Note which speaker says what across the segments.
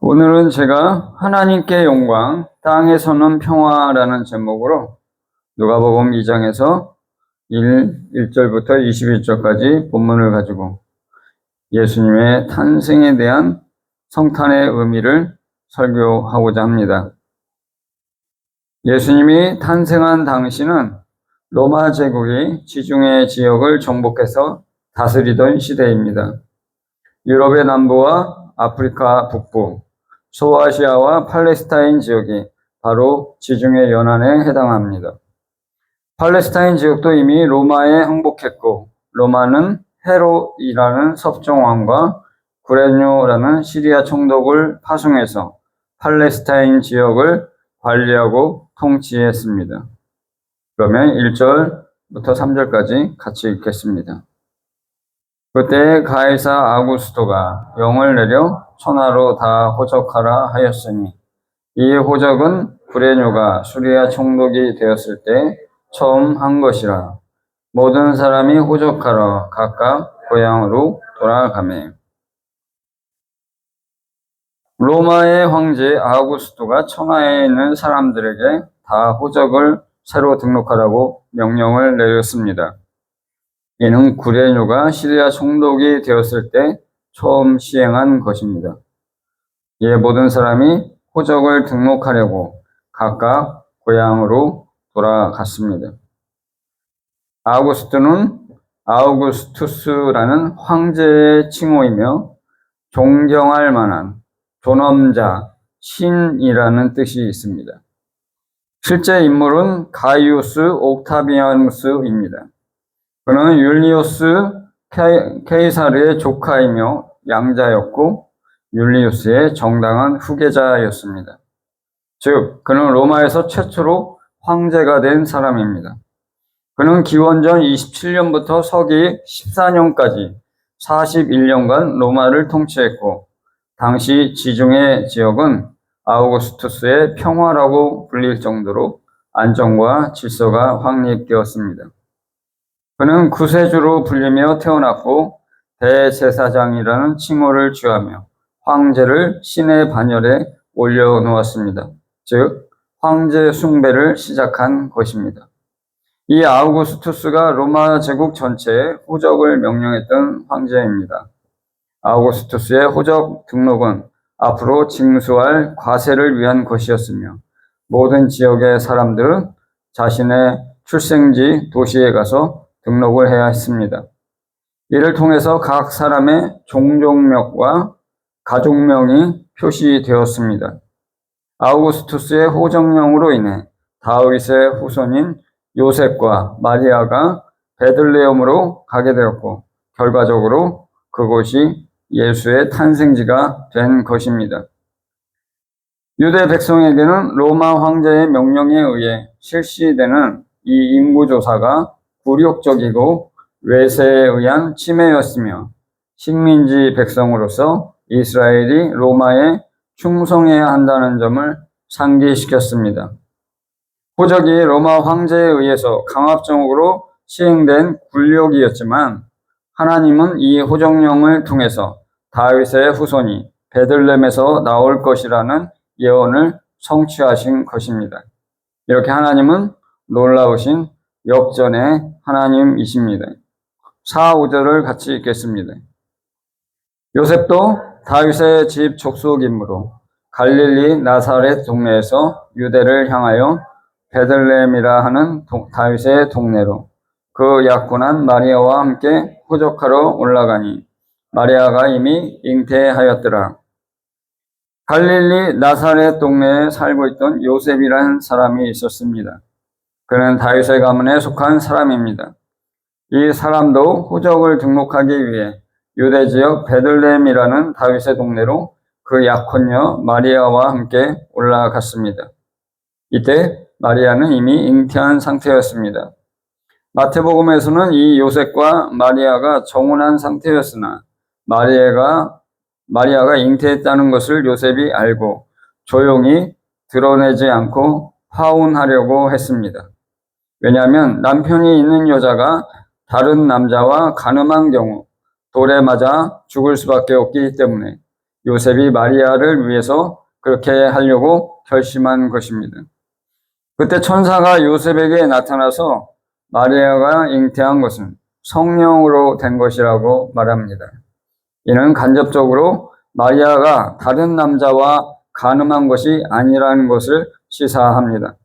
Speaker 1: 오늘은 제가 하나님께 영광, 땅에서는 평화라는 제목으로 누가복음 2장에서 1절부터 21절까지 본문을 가지고 예수님의 탄생에 대한 성탄의 의미를 설교하고자 합니다. 예수님이 탄생한 당시는 로마 제국이 지중해 지역을 정복해서 다스리던 시대입니다. 유럽의 남부와 아프리카 북부, 소아시아와 팔레스타인 지역이 바로 지중해 연안에 해당합니다. 팔레스타인 지역도 이미 로마에 항복했고, 로마는 헤롯이라는 섭정왕과 구레뇨라는 시리아 총독을 파송해서 팔레스타인 지역을 관리하고 통치했습니다. 그러면 1절부터 3절까지 같이 읽겠습니다. 그때 가이사 아구스토가 영을 내려 천하로 다 호적하라 하였으니 이 호적은 구레뇨가 수리아 총독이 되었을 때 처음 한 것이라. 모든 사람이 호적하러 각각 고향으로 돌아가매. 로마의 황제 아구스토가 천하에 있는 사람들에게 다 호적을 새로 등록하라고 명령을 내렸습니다. 이는 구레뇨가 시리아 총독이 되었을 때 처음 시행한 것입니다. 이에 모든 사람이 호적을 등록하려고 각각 고향으로 돌아갔습니다. 아우구스토는 아우구스투스라는 황제의 칭호이며 존경할 만한 존엄자, 신이라는 뜻이 있습니다. 실제 인물은 가이우스 옥타비아누스입니다. 그는 율리우스 케이사르의 조카이며 양자였고 율리우스의 정당한 후계자였습니다. 즉, 그는 로마에서 최초로 황제가 된 사람입니다. 그는 기원전 27년부터 서기 14년까지 41년간 로마를 통치했고, 당시 지중해 지역은 아우구스투스의 평화라고 불릴 정도로 안정과 질서가 확립되었습니다. 그는 구세주로 불리며 태어났고 대제사장이라는 칭호를 취하며 황제를 신의 반열에 올려놓았습니다. 즉, 황제 숭배를 시작한 것입니다. 이 아우구스투스가 로마 제국 전체에 호적을 명령했던 황제입니다. 아우구스투스의 호적 등록은 앞으로 징수할 과세를 위한 것이었으며 모든 지역의 사람들은 자신의 출생지 도시에 가서 등록을 해야 했습니다. 이를 통해서 각 사람의 종족명과 가족명이 표시되었습니다. 아우구스투스의 호적령으로 인해 다윗의 후손인 요셉과 마리아가 베들레헴으로 가게 되었고, 결과적으로 그곳이 예수의 탄생지가 된 것입니다. 유대 백성에게는 로마 황제의 명령에 의해 실시되는 이 인구조사가 굴욕적이고 외세에 의한 침해였으며 식민지 백성으로서 이스라엘이 로마에 충성해야 한다는 점을 상기시켰습니다. 호적이 로마 황제에 의해서 강압적으로 시행된 굴욕이었지만 하나님은 이 호적령을 통해서 다윗의 후손이 베들레헴에서 나올 것이라는 예언을 성취하신 것입니다. 이렇게 하나님은 놀라우신 역전의 하나님이십니다. 4, 5절을 같이 읽겠습니다. 요셉도 다윗의 집 족속이므로 갈릴리 나사렛 동네에서 유대를 향하여 베들레헴이라 하는 다윗의 동네로 그 약혼한 마리아와 함께 호적하러 올라가니 마리아가 이미 잉태하였더라. 갈릴리 나사렛 동네에 살고 있던 요셉이라는 사람이 있었습니다. 그는 다윗의 가문에 속한 사람입니다. 이 사람도 호적을 등록하기 위해 유대 지역 베들레헴이라는 다윗의 동네로 그 약혼녀 마리아와 함께 올라갔습니다. 이때 마리아는 이미 잉태한 상태였습니다. 마태복음에서는 이 요셉과 마리아가 정혼한 상태였으나 마리아가 잉태했다는 것을 요셉이 알고 조용히 드러내지 않고 파혼하려고 했습니다. 왜냐하면 남편이 있는 여자가 다른 남자와 간음한 경우 돌에 맞아 죽을 수밖에 없기 때문에 요셉이 마리아를 위해서 그렇게 하려고 결심한 것입니다. 그때 천사가 요셉에게 나타나서 마리아가 잉태한 것은 성령으로 된 것이라고 말합니다. 이는 간접적으로 마리아가 다른 남자와 간음한 것이 아니라는 것을 시사합니다.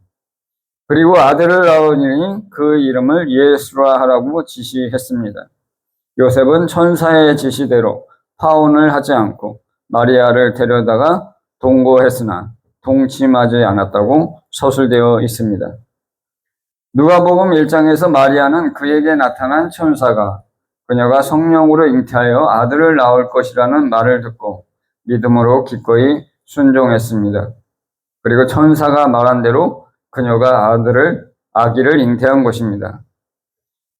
Speaker 1: 그리고 아들을 낳으니 그 이름을 예수라 하라고 지시했습니다. 요셉은 천사의 지시대로 파혼을 하지 않고 마리아를 데려다가 동거했으나 동침하지 않았다고 서술되어 있습니다. 누가복음 1장에서 마리아는 그에게 나타난 천사가 그녀가 성령으로 잉태하여 아들을 낳을 것이라는 말을 듣고 믿음으로 기꺼이 순종했습니다. 그리고 천사가 말한 대로 그녀가 아기를 잉태한 것입니다.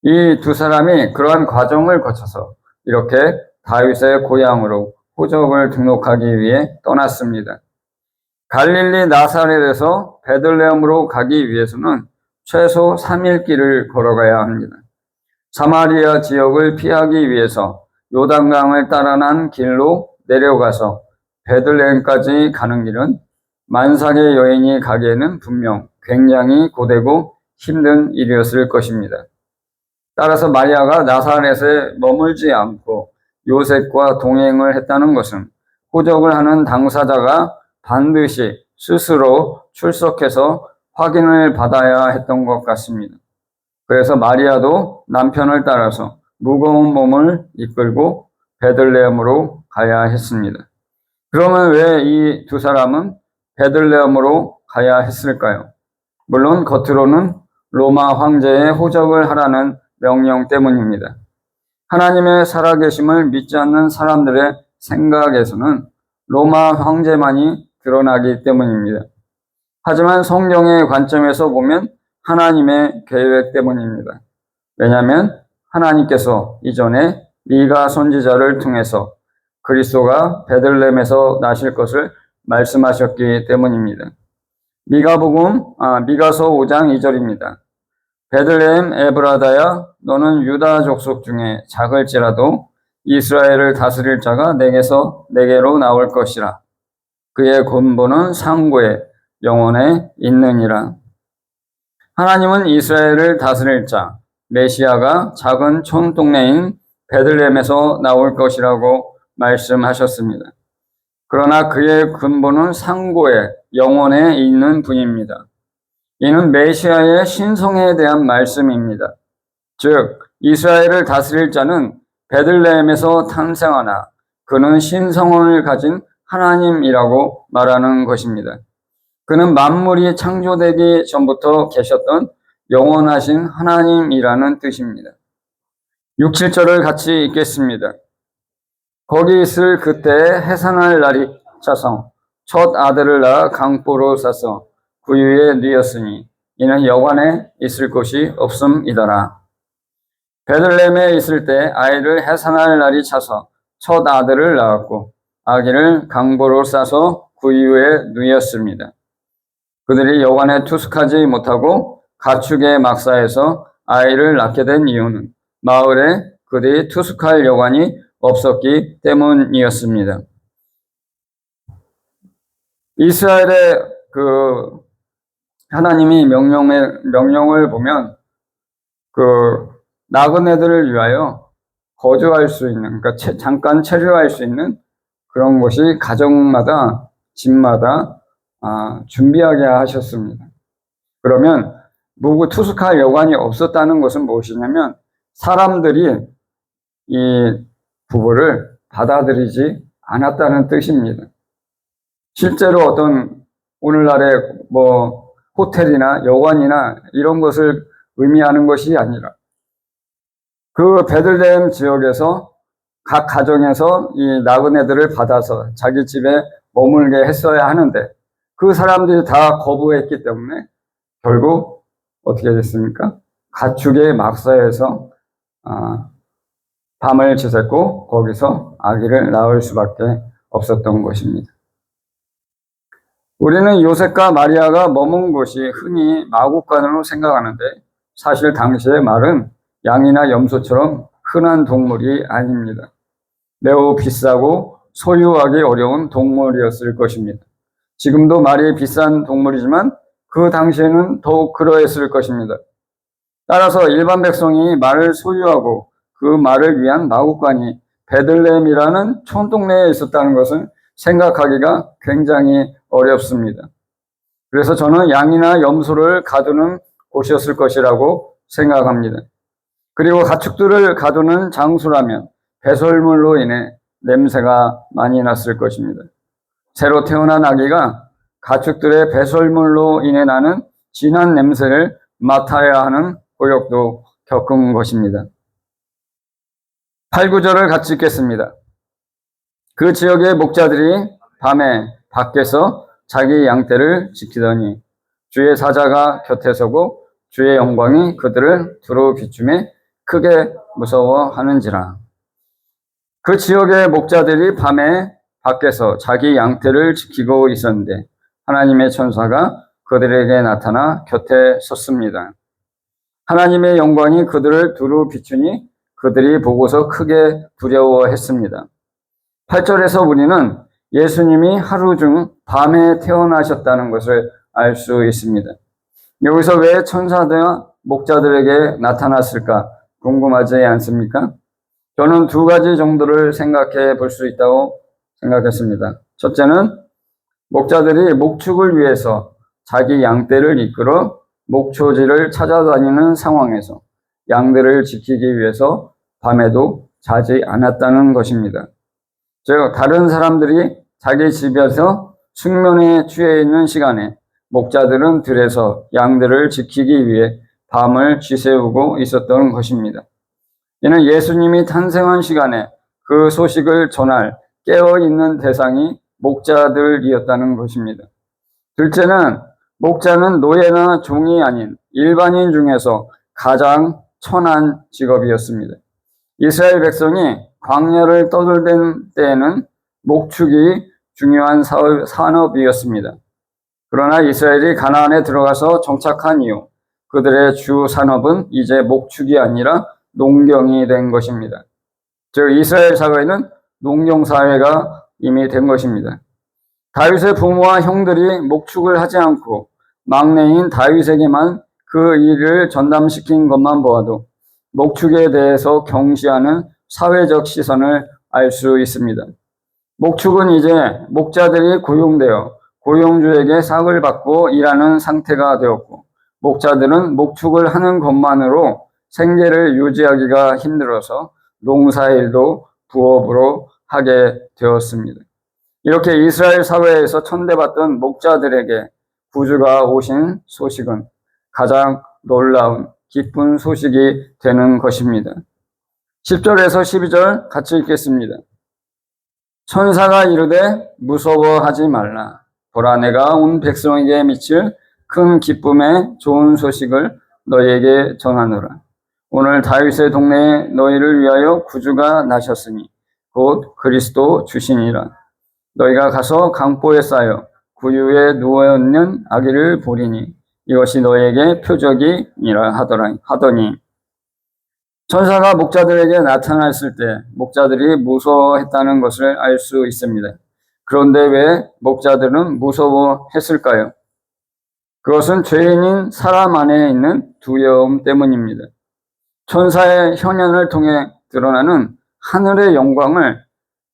Speaker 1: 이 두 사람이 그러한 과정을 거쳐서 이렇게 다윗의 고향으로 호적을 등록하기 위해 떠났습니다. 갈릴리 나사렛에서 베들레헴으로 가기 위해서는 최소 3일 길을 걸어가야 합니다. 사마리아 지역을 피하기 위해서 요단강을 따라난 길로 내려가서 베들레헴까지 가는 길은 만삭의 여인이 가기에는 분명 굉장히 고되고 힘든 일이었을 것입니다. 따라서 마리아가 나사렛에 머물지 않고 요셉과 동행을 했다는 것은 호적을 하는 당사자가 반드시 스스로 출석해서 확인을 받아야 했던 것 같습니다. 그래서 마리아도 남편을 따라서 무거운 몸을 이끌고 베들레헴으로 가야 했습니다. 그러면 왜 이 두 사람은 베들레헴으로 가야 했을까요? 물론 겉으로는 로마 황제의 호적을 하라는 명령 때문입니다. 하나님의 살아계심을 믿지 않는 사람들의 생각에서는 로마 황제만이 드러나기 때문입니다. 하지만 성경의 관점에서 보면 하나님의 계획 때문입니다. 왜냐하면 하나님께서 이전에 미가 선지자를 통해서 그리스도가 베들레헴에서 나실 것을 말씀하셨기 때문입니다. 미가서 5장 2절입니다. 베들레헴 에브라다야 너는 유다 족속 중에 작을지라도 이스라엘을 다스릴 자가 내게로 나올 것이라. 그의 근본은 상고에 영원에 있느니라. 하나님은 이스라엘을 다스릴 자 메시아가 작은 촌동네인 베들레헴에서 나올 것이라고 말씀하셨습니다. 그러나 그의 근본은 상고에 영원에 있는 분입니다. 이는 메시아의 신성에 대한 말씀입니다. 즉 이스라엘을 다스릴 자는 베들레헴에서 탄생하나 그는 신성을 가진 하나님이라고 말하는 것입니다. 그는 만물이 창조되기 전부터 계셨던 영원하신 하나님이라는 뜻입니다. 6, 7절을 같이 읽겠습니다. 거기 있을 그때에 해산할 날이 차서 첫 아들을 낳아 강보로 싸서 구유에 누였으니 이는 여관에 있을 곳이 없음이더라. 베들레헴에 있을 때 아이를 해산할 날이 차서 첫 아들을 낳았고 아기를 강보로 싸서 구유에 누였습니다. 그들이 여관에 투숙하지 못하고 가축의 막사에서 아이를 낳게 된 이유는 마을에 그들이 투숙할 여관이 없었기 때문이었습니다. 이스라엘의 하나님이 명령을 보면 나그네들을 위하여 거주할 수 있는, 그러니까 잠깐 체류할 수 있는 그런 곳이 가정마다 집마다 준비하게 하셨습니다. 그러면 투숙할 여관이 없었다는 것은 무엇이냐면 사람들이 이 부부를 받아들이지 않았다는 뜻입니다. 실제로 어떤 오늘날의 호텔이나 여관이나 이런 것을 의미하는 것이 아니라 그 베들레헴 지역에서 각 가정에서 이 나그네들을 받아서 자기 집에 머물게 했어야 하는데 그 사람들이 다 거부했기 때문에 결국 어떻게 됐습니까? 가축의 막사에서 밤을 지새고 거기서 아기를 낳을 수밖에 없었던 것입니다. 우리는 요셉과 마리아가 머문 곳이 흔히 마구간으로 생각하는데 사실 당시의 말은 양이나 염소처럼 흔한 동물이 아닙니다. 매우 비싸고 소유하기 어려운 동물이었을 것입니다. 지금도 말이 비싼 동물이지만 그 당시에는 더욱 그러했을 것입니다. 따라서 일반 백성이 말을 소유하고 그 말을 위한 마구간이 베들레헴이라는 촌동네에 있었다는 것은 생각하기가 굉장히 어렵습니다. 그래서 저는 양이나 염소를 가두는 곳이었을 것이라고 생각합니다. 그리고 가축들을 가두는 장소라면 배설물로 인해 냄새가 많이 났을 것입니다. 새로 태어난 아기가 가축들의 배설물로 인해 나는 진한 냄새를 맡아야 하는 고역도 겪은 것입니다. 8, 9절을 같이 읽겠습니다. 그 지역의 목자들이 밤에 밖에서 자기 양떼를 지키더니 주의 사자가 곁에 서고 주의 영광이 그들을 두루 비추매 크게 무서워하는지라. 그 지역의 목자들이 밤에 밖에서 자기 양떼를 지키고 있었는데 하나님의 천사가 그들에게 나타나 곁에 섰습니다. 하나님의 영광이 그들을 두루 비추니 그들이 보고서 크게 두려워했습니다. 8절에서 우리는 예수님이 하루 중 밤에 태어나셨다는 것을 알 수 있습니다. 여기서 왜 천사들 목자들에게 나타났을까 궁금하지 않습니까? 저는 두 가지 정도를 생각해 볼 수 있다고 생각했습니다. 첫째는 목자들이 목축을 위해서 자기 양떼를 이끌어 목초지를 찾아다니는 상황에서 양들을 지키기 위해서 밤에도 자지 않았다는 것입니다. 즉 다른 사람들이 자기 집에서 숙면에 취해 있는 시간에 목자들은 들에서 양들을 지키기 위해 밤을 지새우고 있었던 것입니다. 이는 예수님이 탄생한 시간에 그 소식을 전할 깨어있는 대상이 목자들이었다는 것입니다. 둘째는 목자는 노예나 종이 아닌 일반인 중에서 가장 천한 직업이었습니다. 이스라엘 백성이 광야를 떠돌던 때에는 목축이 중요한 산업이었습니다. 그러나 이스라엘이 가나안에 들어가서 정착한 이후 그들의 주 산업은 이제 목축이 아니라 농경이 된 것입니다. 즉 이스라엘 사회는 농경사회가 이미 된 것입니다. 다윗의 부모와 형들이 목축을 하지 않고 막내인 다윗에게만 그 일을 전담시킨 것만 보아도 목축에 대해서 경시하는 사회적 시선을 알 수 있습니다. 목축은 이제 목자들이 고용되어 고용주에게 삭을 받고 일하는 상태가 되었고 목자들은 목축을 하는 것만으로 생계를 유지하기가 힘들어서 농사일도 부업으로 하게 되었습니다. 이렇게 이스라엘 사회에서 천대받던 목자들에게 구주가 오신 소식은 가장 놀라운 기쁜 소식이 되는 것입니다. 10절에서 12절 같이 읽겠습니다. 천사가 이르되 무서워하지 말라. 보라 내가 온 백성에게 미칠 큰 기쁨의 좋은 소식을 너희에게 전하노라. 오늘 다윗의 동네에 너희를 위하여 구주가 나셨으니 곧 그리스도 주시니라. 너희가 가서 강보에 쌓여 구유에 누워있는 아기를 보리니 이것이 너희에게 표적이니라 하더니 천사가 목자들에게 나타났을 때 목자들이 무서워했다는 것을 알 수 있습니다. 그런데 왜 목자들은 무서워했을까요? 그것은 죄인인 사람 안에 있는 두려움 때문입니다. 천사의 현현을 통해 드러나는 하늘의 영광을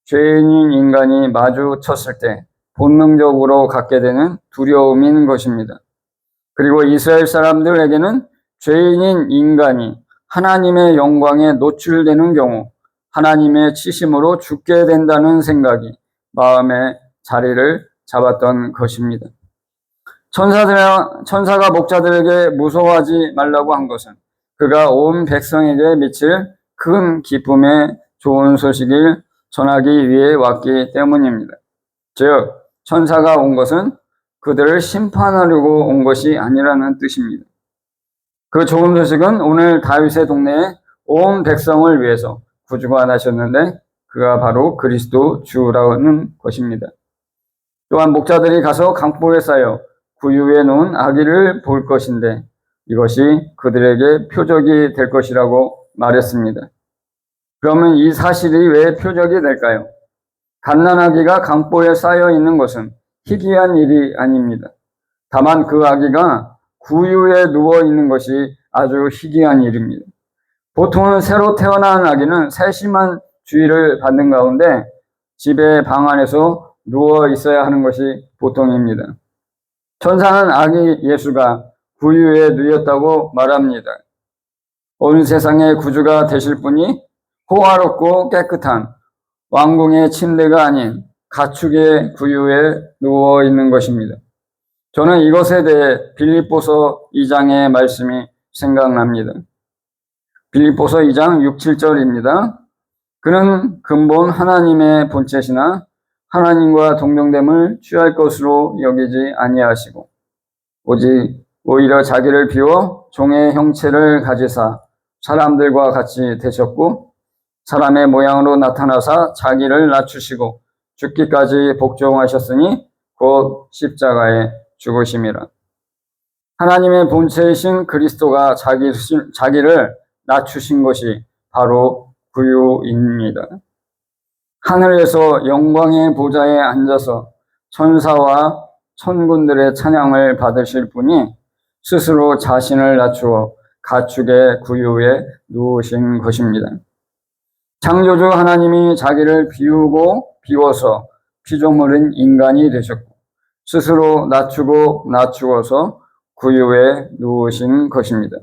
Speaker 1: 죄인인 인간이 마주쳤을 때 본능적으로 갖게 되는 두려움인 것입니다. 그리고 이스라엘 사람들에게는 죄인인 인간이 하나님의 영광에 노출되는 경우 하나님의 치심으로 죽게 된다는 생각이 마음에 자리를 잡았던 것입니다. 천사가 목자들에게 무서워하지 말라고 한 것은 그가 온 백성에게 미칠 큰 기쁨의 좋은 소식을 전하기 위해 왔기 때문입니다. 즉 천사가 온 것은 그들을 심판하려고 온 것이 아니라는 뜻입니다. 그 좋은 소식은 오늘 다윗의 동네에 온 백성을 위해서 구주가 나셨는데 그가 바로 그리스도 주라는 것입니다. 또한 목자들이 가서 강보에 쌓여 구유에 놓은 아기를 볼 것인데 이것이 그들에게 표적이 될 것이라고 말했습니다. 그러면 이 사실이 왜 표적이 될까요? 갓난아기가 강보에 쌓여 있는 것은 희귀한 일이 아닙니다. 다만 그 아기가 구유에 누워 있는 것이 아주 희귀한 일입니다. 보통은 새로 태어난 아기는 세심한 주의를 받는 가운데 집의 방 안에서 누워 있어야 하는 것이 보통입니다. 천사는 아기 예수가 구유에 누웠다고 말합니다. 온 세상의 구주가 되실 분이 호화롭고 깨끗한 왕궁의 침대가 아닌 가축의 구유에 누워 있는 것입니다. 저는 이것에 대해 빌립보서 2장의 말씀이 생각납니다. 빌립보서 2장 6, 7절입니다. 그는 근본 하나님의 본체시나 하나님과 동정됨을 취할 것으로 여기지 아니하시고 오직 오히려 자기를 비워 종의 형체를 가지사 사람들과 같이 되셨고 사람의 모양으로 나타나사 자기를 낮추시고 죽기까지 복종하셨으니 곧 십자가에 죽으심이라. 하나님의 본체이신 그리스도가 자기를 낮추신 것이 바로 구유입니다. 하늘에서 영광의 보좌에 앉아서 천사와 천군들의 찬양을 받으실 분이 스스로 자신을 낮추어 가축의 구유에 누우신 것입니다. 창조주 하나님이 자기를 비워서 피조물인 인간이 되셨고 스스로 낮추어서 구유에 누우신 것입니다.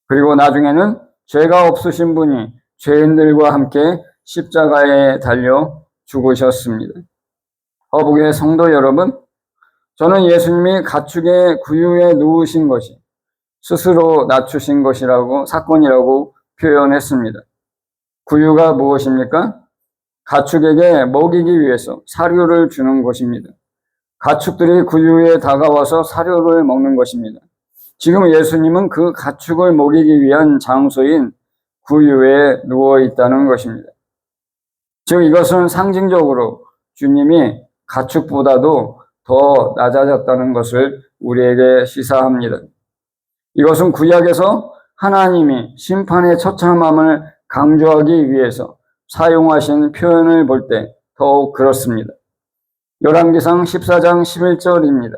Speaker 1: 그리고 나중에는 죄가 없으신 분이 죄인들과 함께 십자가에 달려 죽으셨습니다. 허북의 성도 여러분, 저는 예수님이 가축의 구유에 누우신 것이 스스로 낮추신 사건이라고 표현했습니다. 구유가 무엇입니까? 가축에게 먹이기 위해서 사료를 주는 것입니다. 가축들이 구유에 다가와서 사료를 먹는 것입니다. 지금 예수님은 그 가축을 먹이기 위한 장소인 구유에 누워 있다는 것입니다. 즉 이것은 상징적으로 주님이 가축보다도 더 낮아졌다는 것을 우리에게 시사합니다. 이것은 구약에서 하나님이 심판의 처참함을 강조하기 위해서 사용하신 표현을 볼 때 더욱 그렇습니다. 열왕기상 14장 11절입니다.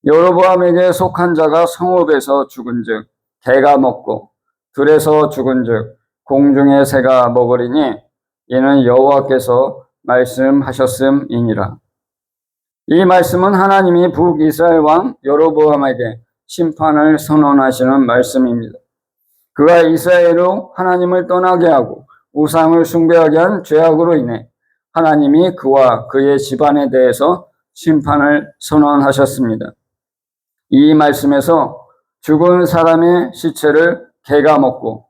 Speaker 1: 여로보암에게 속한 자가 성읍에서 죽은즉 개가 먹고 들에서 죽은즉 공중의 새가 먹으리니 이는 여호와께서 말씀하셨음이니라. 이 말씀은 하나님이 북이스라엘 왕 여로보암에게 심판을 선언하시는 말씀입니다. 그가 이스라엘로 하나님을 떠나게 하고 우상을 숭배하게 한 죄악으로 인해 하나님이 그와 그의 집안에 대해서 심판을 선언하셨습니다. 이 말씀에서 죽은 사람의 시체를 개가 먹고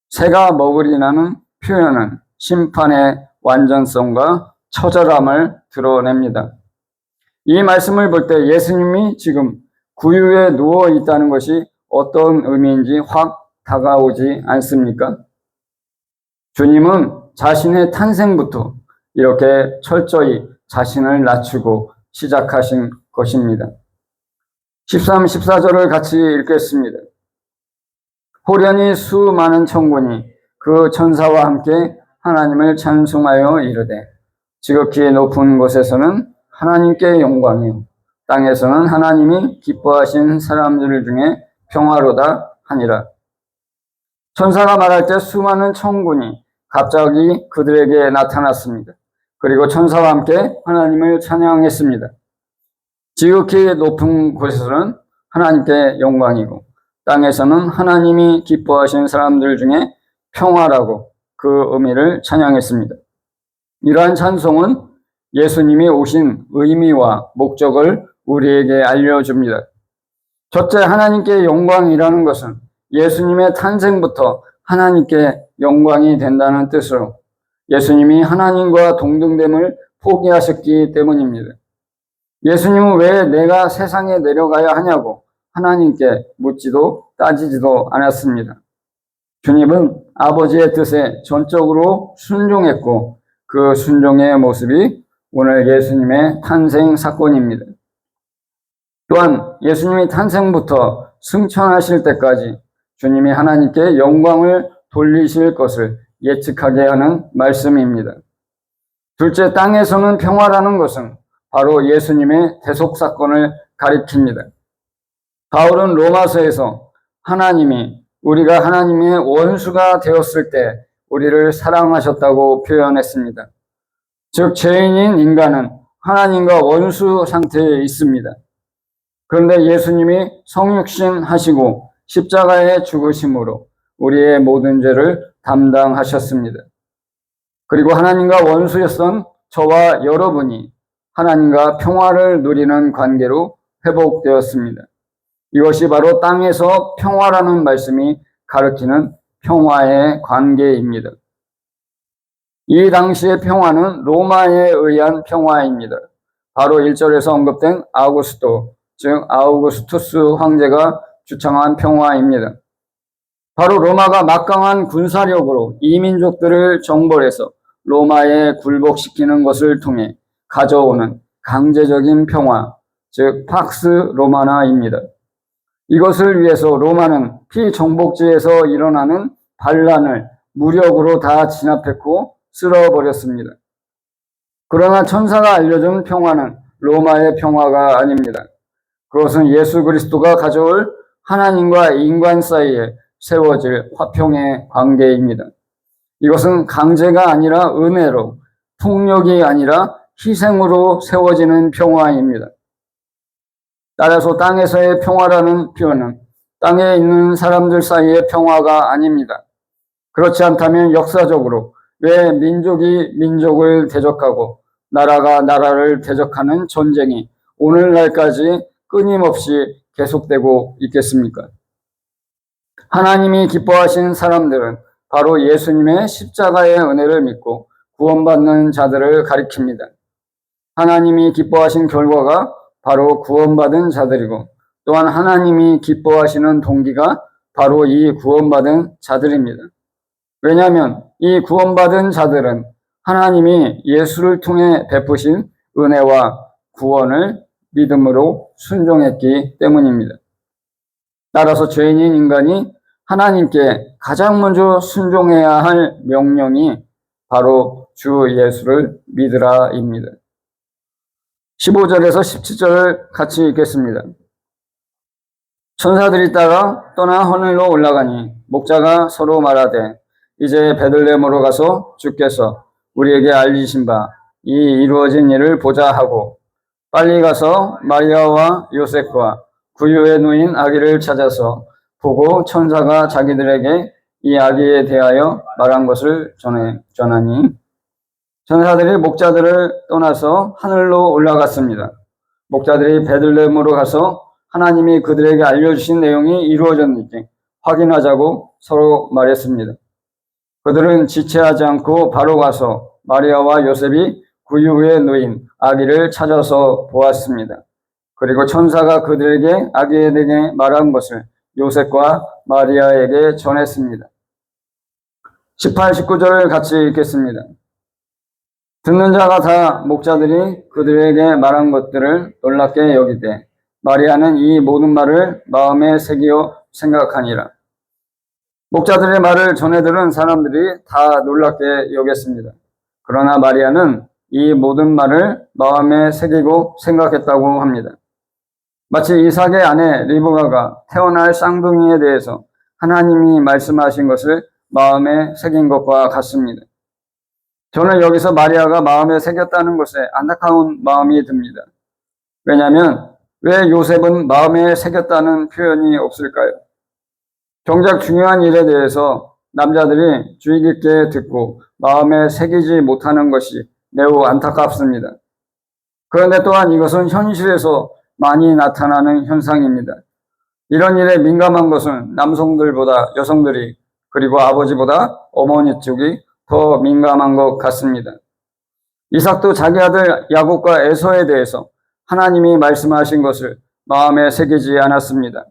Speaker 1: 새가 먹으리라는 표현은 심판의 완전성과 처절함을 드러냅니다. 이 말씀을 볼 때 예수님이 지금 구유에 누워 있다는 것이 어떤 의미인지 확 다가오지 않습니까? 주님은 자신의 탄생부터 이렇게 철저히 자신을 낮추고 시작하신 것입니다. 13, 14절을 같이 읽겠습니다. 호련히 수많은 천군이 그 천사와 함께 하나님을 찬송하여 이르되 지극히 높은 곳에서는 하나님께 영광이요 땅에서는 하나님이 기뻐하신 사람들 중에 평화로다 하니라. 천사가 말할 때 수많은 천군이 갑자기 그들에게 나타났습니다. 그리고 천사와 함께 하나님을 찬양했습니다. 지극히 높은 곳에서는 하나님께 영광이고 땅에서는 하나님이 기뻐하신 사람들 중에 평화라고 그 의미를 찬양했습니다. 이러한 찬송은 예수님이 오신 의미와 목적을 우리에게 알려줍니다. 첫째, 하나님께 영광이라는 것은 예수님의 탄생부터 하나님께 영광이 된다는 뜻으로 예수님이 하나님과 동등됨을 포기하셨기 때문입니다. 예수님은 왜 내가 세상에 내려가야 하냐고 하나님께 묻지도 따지지도 않았습니다. 주님은 아버지의 뜻에 전적으로 순종했고 그 순종의 모습이 오늘 예수님의 탄생 사건입니다. 또한 예수님이 탄생부터 승천하실 때까지 주님이 하나님께 영광을 돌리실 것을 예측하게 하는 말씀입니다. 둘째, 땅에서는 평화라는 것은 바로 예수님의 대속 사건을 가리킵니다. 바울은 로마서에서 하나님이 우리가 하나님의 원수가 되었을 때 우리를 사랑하셨다고 표현했습니다. 즉 죄인인 인간은 하나님과 원수 상태에 있습니다. 그런데 예수님이 성육신 하시고 십자가에 죽으심으로 우리의 모든 죄를 담당하셨습니다. 그리고 하나님과 원수였던 저와 여러분이 하나님과 평화를 누리는 관계로 회복되었습니다. 이것이 바로 땅에서 평화라는 말씀이 가리키는 평화의 관계입니다. 이 당시의 평화는 로마에 의한 평화입니다. 바로 1절에서 언급된 아우구스토, 즉 아우구스투스 황제가 주창한 평화입니다. 바로 로마가 막강한 군사력으로 이민족들을 정벌해서 로마에 굴복시키는 것을 통해 가져오는 강제적인 평화, 즉 팍스 로마나입니다. 이것을 위해서 로마는 피정복지에서 일어나는 반란을 무력으로 다 진압했고 쓸어버렸습니다. 그러나 천사가 알려준 평화는 로마의 평화가 아닙니다. 그것은 예수 그리스도가 가져올 하나님과 인간 사이에 세워질 화평의 관계입니다. 이것은 강제가 아니라 은혜로, 폭력이 아니라 희생으로 세워지는 평화입니다. 따라서 땅에서의 평화라는 표현은 땅에 있는 사람들 사이의 평화가 아닙니다. 그렇지 않다면 역사적으로 왜 민족이 민족을 대적하고 나라가 나라를 대적하는 전쟁이 오늘날까지 끊임없이 계속되고 있겠습니까? 하나님이 기뻐하신 사람들은 바로 예수님의 십자가의 은혜를 믿고 구원받는 자들을 가리킵니다. 하나님이 기뻐하신 결과가 바로 구원받은 자들이고 또한 하나님이 기뻐하시는 동기가 바로 이 구원받은 자들입니다. 왜냐하면 이 구원받은 자들은 하나님이 예수를 통해 베푸신 은혜와 구원을 믿음으로 순종했기 때문입니다. 따라서 죄인인 인간이 하나님께 가장 먼저 순종해야 할 명령이 바로 주 예수를 믿으라입니다. 15절에서 17절을 같이 읽겠습니다. 천사들이 따라 떠나 하늘로 올라가니 목자가 서로 말하되 이제 베들레헴으로 가서 주께서 우리에게 알리신 바 이 이루어진 일을 보자 하고 빨리 가서 마리아와 요셉과 구유에 누인 아기를 찾아서 보고 천사가 자기들에게 이 아기에 대하여 말한 것을 전하니 천사들이 목자들을 떠나서 하늘로 올라갔습니다. 목자들이 베들레헴으로 가서 하나님이 그들에게 알려주신 내용이 이루어졌는지 확인하자고 서로 말했습니다. 그들은 지체하지 않고 바로 가서 마리아와 요셉이 구유에 누인 아기를 찾아서 보았습니다. 그리고 천사가 그들에게 아기에 대해 말한 것을 요셉과 마리아에게 전했습니다. 18, 19절을 같이 읽겠습니다. 듣는 자가 다 목자들이 그들에게 말한 것들을 놀랍게 여기되 마리아는 이 모든 말을 마음에 새기어 생각하니라. 목자들의 말을 전해 들은 사람들이 다 놀랍게 여겼습니다. 그러나 마리아는 이 모든 말을 마음에 새기고 생각했다고 합니다. 마치 이삭의 아내 리브가가 태어날 쌍둥이에 대해서 하나님이 말씀하신 것을 마음에 새긴 것과 같습니다. 저는 여기서 마리아가 마음에 새겼다는 것에 안타까운 마음이 듭니다. 왜냐하면 왜 요셉은 마음에 새겼다는 표현이 없을까요? 정작 중요한 일에 대해서 남자들이 주의 깊게 듣고 마음에 새기지 못하는 것이 매우 안타깝습니다. 그런데 또한 이것은 현실에서 많이 나타나는 현상입니다. 이런 일에 민감한 것은 남성들보다 여성들이 그리고 아버지보다 어머니 쪽이 더 민감한 것 같습니다. 이삭도 자기 아들 야곱과 에서에 대해서 하나님이 말씀하신 것을 마음에 새기지 않았습니다.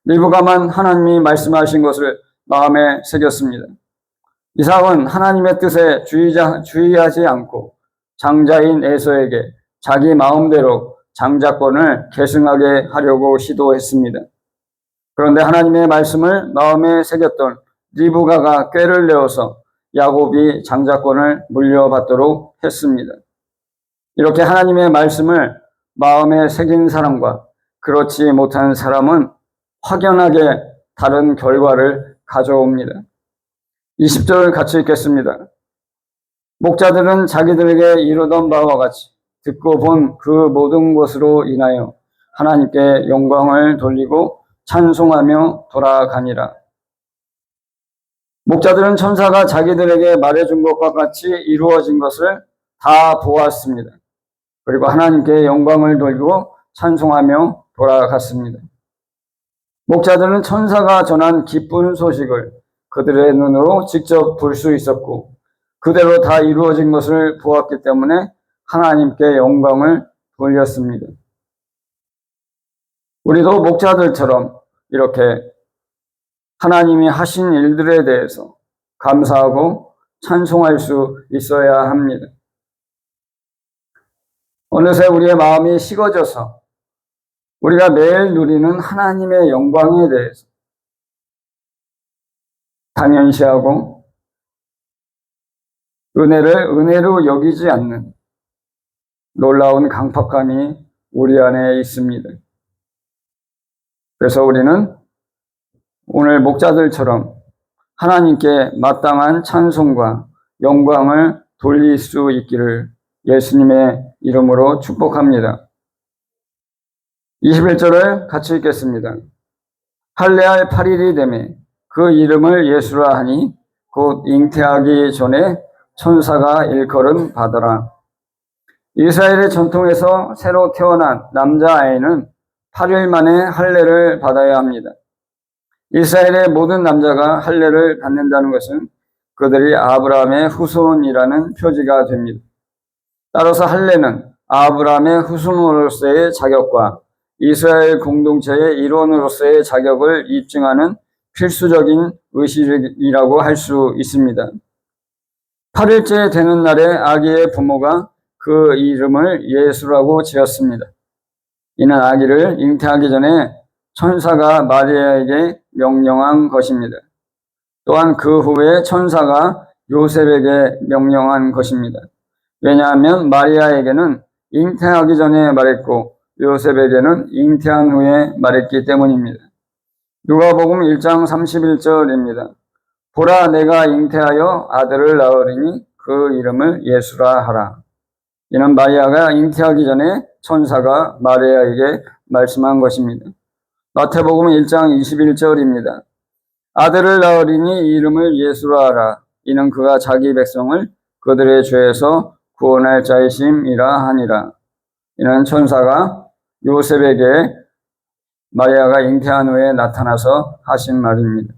Speaker 1: 리브가만 하나님이 말씀하신 것을 마음에 새겼습니다. 이삭은 하나님의 뜻에 주의하지 않고 장자인 에서에게 자기 마음대로 장자권을 계승하게 하려고 시도했습니다. 그런데 하나님의 말씀을 마음에 새겼던 리브가가 꾀를 내어서 야곱이 장자권을 물려받도록 했습니다. 이렇게 하나님의 말씀을 마음에 새긴 사람과 그렇지 못한 사람은 확연하게 다른 결과를 가져옵니다. 20절 같이 읽겠습니다. 목자들은 자기들에게 이르던 바와 같이 듣고 본 그 모든 것으로 인하여 하나님께 영광을 돌리고 찬송하며 돌아가니라. 목자들은 천사가 자기들에게 말해준 것과 같이 이루어진 것을 다 보았습니다. 그리고 하나님께 영광을 돌리고 찬송하며 돌아갔습니다. 목자들은 천사가 전한 기쁜 소식을 그들의 눈으로 직접 볼 수 있었고 그대로 다 이루어진 것을 보았기 때문에 하나님께 영광을 돌렸습니다. 우리도 목자들처럼 이렇게 하나님이 하신 일들에 대해서 감사하고 찬송할 수 있어야 합니다. 어느새 우리의 마음이 식어져서 우리가 매일 누리는 하나님의 영광에 대해서 당연시하고 은혜를 은혜로 여기지 않는 놀라운 강팍함이 우리 안에 있습니다. 그래서 우리는 오늘 목자들처럼 하나님께 마땅한 찬송과 영광을 돌릴 수 있기를 예수님의 이름으로 축복합니다. 21절을 같이 읽겠습니다. 할례할 8일이 되매 그 이름을 예수라 하니 곧 잉태하기 전에 천사가 일컬음 받으라. 이스라엘의 전통에서 새로 태어난 남자아이는 8일 만에 할례를 받아야 합니다. 이스라엘의 모든 남자가 할례를 받는다는 것은 그들이 아브라함의 후손이라는 표지가 됩니다. 따라서 할례는 아브라함의 후손으로서의 자격과 이스라엘 공동체의 일원으로서의 자격을 입증하는 필수적인 의식이라고 할 수 있습니다. 8일째 되는 날에 아기의 부모가 그 이름을 예수라고 지었습니다. 이는 아기를 잉태하기 전에 천사가 마리아에게 명령한 것입니다. 또한 그 후에 천사가 요셉에게 명령한 것입니다. 왜냐하면 마리아에게는 잉태하기 전에 말했고 요셉에게는 잉태한 후에 말했기 때문입니다. 누가복음 1장 31절입니다. 보라 내가 잉태하여 아들을 낳으리니 그 이름을 예수라 하라. 이는 마리아가 잉태하기 전에 천사가 마리아에게 말씀한 것입니다. 마태복음 1장 21절입니다. 아들을 낳으리니 이름을 예수라 하라. 이는 그가 자기 백성을 그들의 죄에서 구원할 자이심이라 하니라. 이는 천사가 요셉에게 마리아가 잉태한 후에 나타나서 하신 말입니다.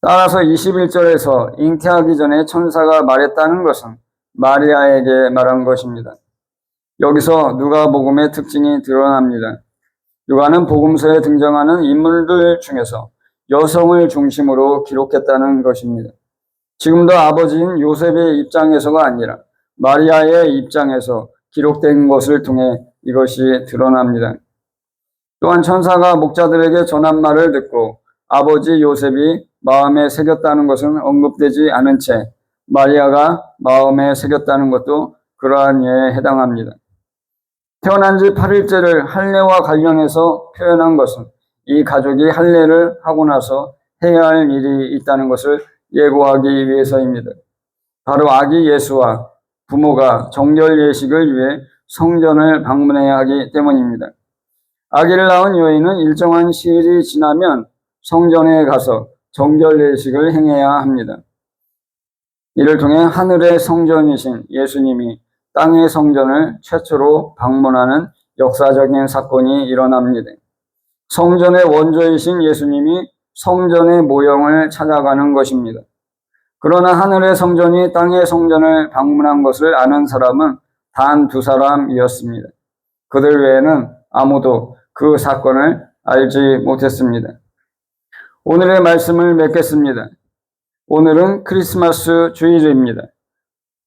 Speaker 1: 따라서 21절에서 잉태하기 전에 천사가 말했다는 것은 마리아에게 말한 것입니다. 여기서 누가복음의 특징이 드러납니다. 누가는 복음서에 등장하는 인물들 중에서 여성을 중심으로 기록했다는 것입니다. 지금도 아버지인 요셉의 입장에서가 아니라 마리아의 입장에서 기록된 것을 통해 이것이 드러납니다. 또한 천사가 목자들에게 전한 말을 듣고 아버지 요셉이 마음에 새겼다는 것은 언급되지 않은 채 마리아가 마음에 새겼다는 것도 그러한 예에 해당합니다. 태어난 지 8일째를 할례와 관련해서 표현한 것은 이 가족이 할례를 하고 나서 해야 할 일이 있다는 것을 예고하기 위해서입니다. 바로 아기 예수와 부모가 정결 예식을 위해 성전을 방문해야 하기 때문입니다. 아기를 낳은 여인은 일정한 시일이 지나면 성전에 가서 정결 예식을 행해야 합니다. 이를 통해 하늘의 성전이신 예수님이 땅의 성전을 최초로 방문하는 역사적인 사건이 일어납니다. 성전의 원조이신 예수님이 성전의 모형을 찾아가는 것입니다. 그러나 하늘의 성전이 땅의 성전을 방문한 것을 아는 사람은 단 2사람이었습니다. 그들 외에는 아무도 그 사건을 알지 못했습니다. 오늘의 말씀을 맺겠습니다. 오늘은 크리스마스 주일입니다.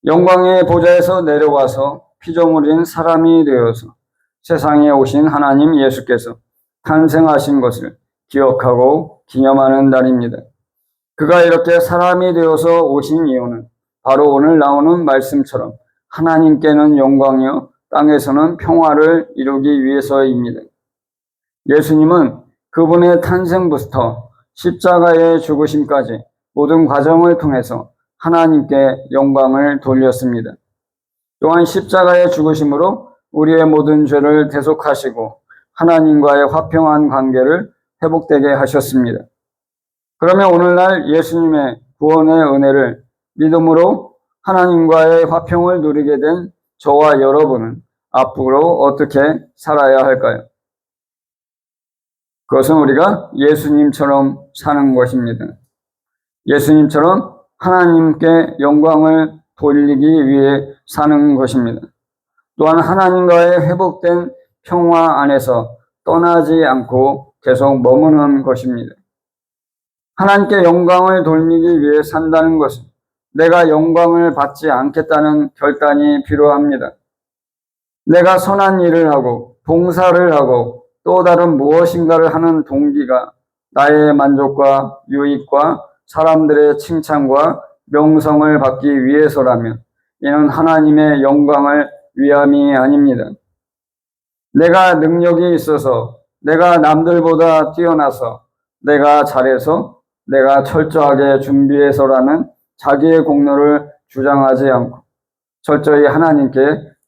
Speaker 1: 영광의 보좌에서 내려와서 피조물인 사람이 되어서 세상에 오신 하나님 예수께서 탄생하신 것을 기억하고 기념하는 날입니다. 그가 이렇게 사람이 되어서 오신 이유는 바로 오늘 나오는 말씀처럼 하나님께는 영광이요 땅에서는 평화를 이루기 위해서입니다. 예수님은 그분의 탄생부터 십자가의 죽으심까지 모든 과정을 통해서 하나님께 영광을 돌렸습니다. 또한 십자가의 죽으심으로 우리의 모든 죄를 대속하시고 하나님과의 화평한 관계를 회복되게 하셨습니다. 그러면 오늘날 예수님의 구원의 은혜를 믿음으로 하나님과의 화평을 누리게 된 저와 여러분은 앞으로 어떻게 살아야 할까요? 그것은 우리가 예수님처럼 사는 것입니다. 예수님처럼 하나님께 영광을 돌리기 위해 사는 것입니다. 또한 하나님과의 회복된 평화 안에서 떠나지 않고 계속 머무는 것입니다. 하나님께 영광을 돌리기 위해 산다는 것은 내가 영광을 받지 않겠다는 결단이 필요합니다. 내가 선한 일을 하고 봉사를 하고 또 다른 무엇인가를 하는 동기가 나의 만족과 유익과 사람들의 칭찬과 명성을 받기 위해서라면 이는 하나님의 영광을 위함이 아닙니다. 내가 능력이 있어서, 내가 남들보다 뛰어나서, 내가 잘해서, 내가 철저하게 준비해서라는 자기의 공로를 주장하지 않고 철저히 하나님께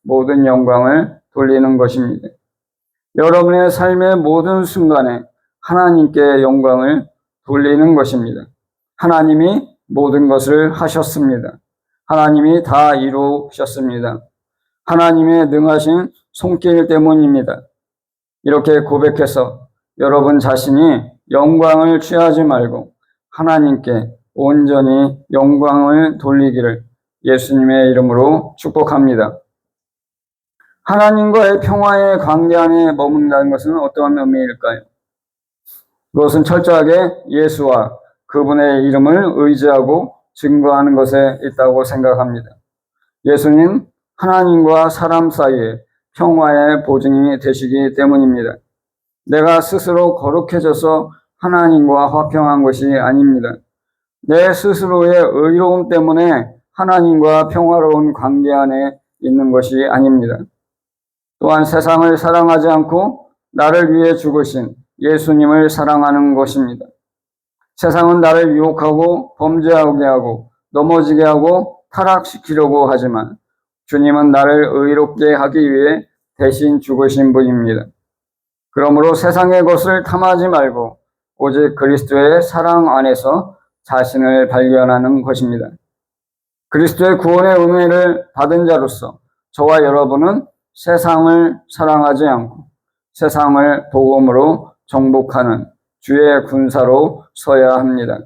Speaker 1: 모든 영광을 돌리는 것입니다. 여러분의 삶의 모든 순간에 하나님께 영광을 돌리는 것입니다. 하나님이 모든 것을 하셨습니다. 하나님이 다 이루셨습니다. 하나님의 능하신 손길 때문입니다. 이렇게 고백해서 여러분 자신이 영광을 취하지 말고 하나님께 온전히 영광을 돌리기를 예수님의 이름으로 축복합니다. 하나님과의 평화의 관계 안에 머문다는 것은 어떠한 의미일까요? 그것은 철저하게 예수와 그분의 이름을 의지하고 증거하는 것에 있다고 생각합니다. 예수님 하나님과 사람 사이에 평화의 보증이 되시기 때문입니다. 내가 스스로 거룩해져서 하나님과 화평한 것이 아닙니다. 내 스스로의 의로움 때문에 하나님과 평화로운 관계 안에 있는 것이 아닙니다. 또한 세상을 사랑하지 않고 나를 위해 죽으신 예수님을 사랑하는 것입니다. 세상은 나를 유혹하고 범죄하게 하고 넘어지게 하고 타락시키려고 하지만 주님은 나를 의롭게 하기 위해 대신 죽으신 분입니다. 그러므로 세상의 것을 탐하지 말고 오직 그리스도의 사랑 안에서 자신을 발견하는 것입니다. 그리스도의 구원의 은혜를 받은 자로서 저와 여러분은 세상을 사랑하지 않고 세상을 복음으로 정복하는 주의 군사로 서야 합니다.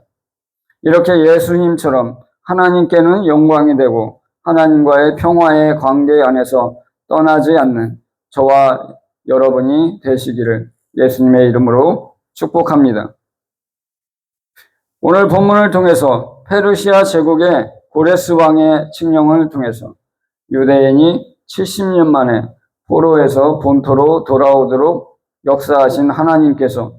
Speaker 1: 이렇게 예수님처럼 하나님께는 영광이 되고 하나님과의 평화의 관계 안에서 떠나지 않는 저와 여러분이 되시기를 예수님의 이름으로 축복합니다. 오늘 본문을 통해서 페르시아 제국의 고레스 왕의 칙령을 통해서 유대인이 70년 만에 포로에서 본토로 돌아오도록 역사하신 하나님께서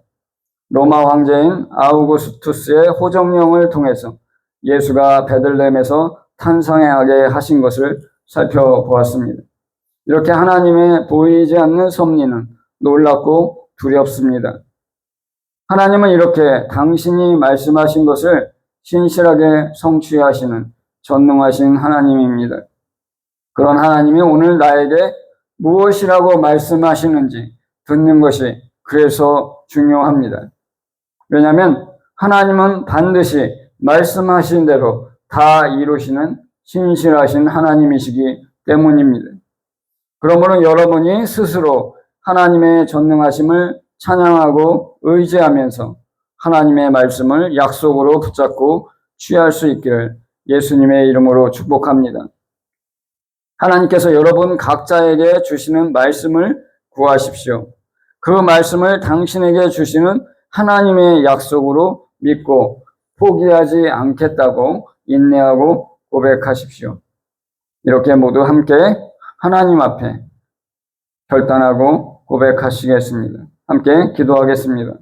Speaker 1: 로마 황제인 아우구스투스의 호정령을 통해서 예수가 베들레헴에서 탄생하게 하신 것을 살펴보았습니다. 이렇게 하나님의 보이지 않는 섭리는 놀랍고 두렵습니다. 하나님은 이렇게 당신이 말씀하신 것을 신실하게 성취하시는 전능하신 하나님입니다. 그런 하나님이 오늘 나에게 무엇이라고 말씀하시는지 듣는 것이 그래서 중요합니다. 왜냐하면 하나님은 반드시 말씀하신 대로 다 이루시는 신실하신 하나님이시기 때문입니다. 그러므로 여러분이 스스로 하나님의 전능하심을 찬양하고 의지하면서 하나님의 말씀을 약속으로 붙잡고 취할 수 있기를 예수님의 이름으로 축복합니다. 하나님께서 여러분 각자에게 주시는 말씀을 구하십시오. 그 말씀을 당신에게 주시는 하나님의 약속으로 믿고 포기하지 않겠다고 인내하고 고백하십시오. 이렇게 모두 함께 하나님 앞에 결단하고 고백하시겠습니다. 함께 기도하겠습니다.